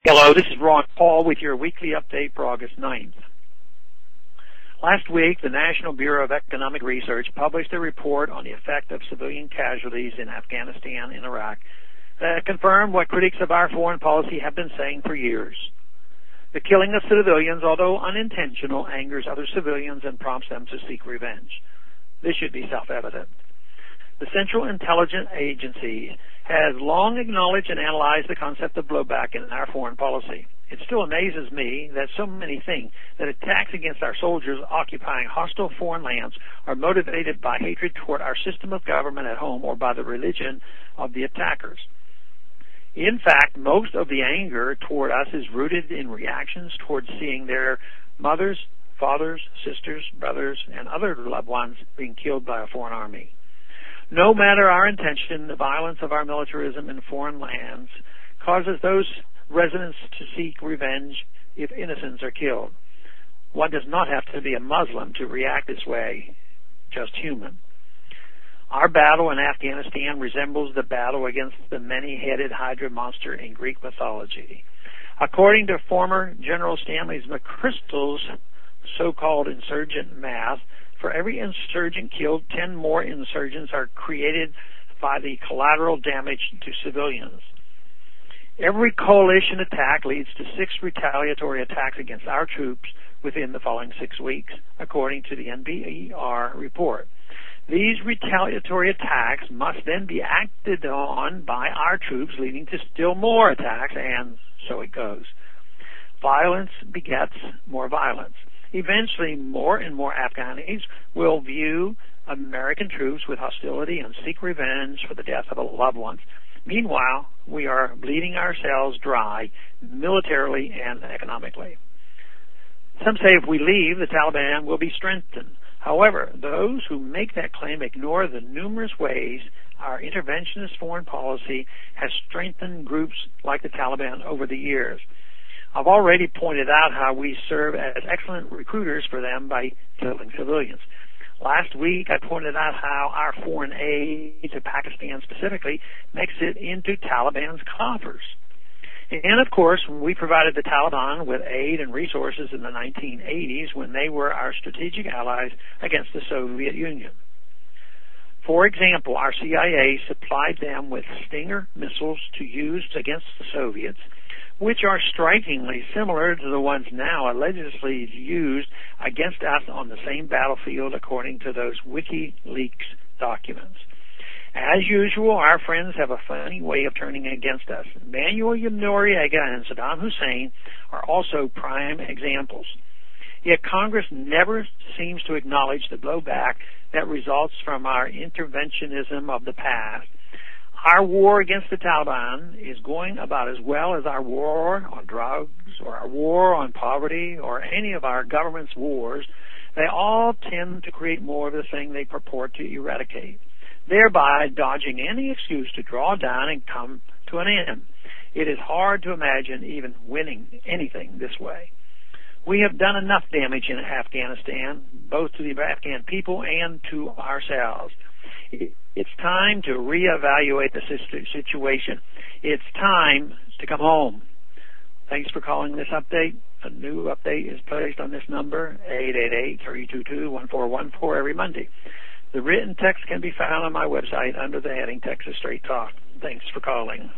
Hello, this is Ron Paul with your weekly update for August 9th. Last week, the National Bureau of Economic Research published a report on the effect of civilian casualties in Afghanistan and Iraq that confirmed what critics of our foreign policy have been saying for years. The killing of civilians, although unintentional, angers other civilians and prompts them to seek revenge. This should be self-evident. The Central Intelligence Agency has long acknowledged and analyzed the concept of blowback in our foreign policy. It still amazes me that so many think that attacks against our soldiers occupying hostile foreign lands are motivated by hatred toward our system of government at home or by the religion of the attackers. In fact, most of the anger toward us is rooted in reactions toward seeing their mothers, fathers, sisters, brothers, and other loved ones being killed by a foreign army. No matter our intention, the violence of our militarism in foreign lands causes those residents to seek revenge if innocents are killed. One does not have to be a Muslim to react this way, just human. Our battle in Afghanistan resembles the battle against the many-headed Hydra monster in Greek mythology. According to former General Stanley McChrystal's so-called insurgent math, for every insurgent killed, 10 more insurgents are created by the collateral damage to civilians. Every coalition attack leads to 6 retaliatory attacks against our troops within the following 6 weeks, according to the NBER report. These retaliatory attacks must then be acted on by our troops, leading to still more attacks, and so it goes. Violence begets more violence. Eventually, more and more Afghanis will view American troops with hostility and seek revenge for the death of loved ones. Meanwhile, we are bleeding ourselves dry militarily and economically. Some say if we leave, the Taliban will be strengthened. However, those who make that claim ignore the numerous ways our interventionist foreign policy has strengthened groups like the Taliban over the years. I've already pointed out how we serve as excellent recruiters for them by killing civilians. Last week, I pointed out how our foreign aid to Pakistan specifically makes it into Taliban's coffers. And, of course, we provided the Taliban with aid and resources in the 1980s when they were our strategic allies against the Soviet Union. For example, our CIA supplied them with Stinger missiles to use against the Soviets, which are strikingly similar to the ones now allegedly used against us on the same battlefield according to those WikiLeaks documents. As usual, our friends have a funny way of turning against us. Manuel Noriega and Saddam Hussein are also prime examples. Yet Congress never seems to acknowledge the blowback that results from our interventionism of the past. Our war against the Taliban is going about as well as our war on drugs or our war on poverty or any of our government's wars. They all tend to create more of the thing they purport to eradicate, thereby dodging any excuse to draw down and come to an end. It is hard to imagine even winning anything this way. We have done enough damage in Afghanistan, both to the Afghan people and to ourselves. It's time to reevaluate the situation. It's time to come home. Thanks for calling this update. A new update is placed on this number, 888-322-1414, every Monday. The written text can be found on my website under the heading Texas Straight Talk. Thanks for calling.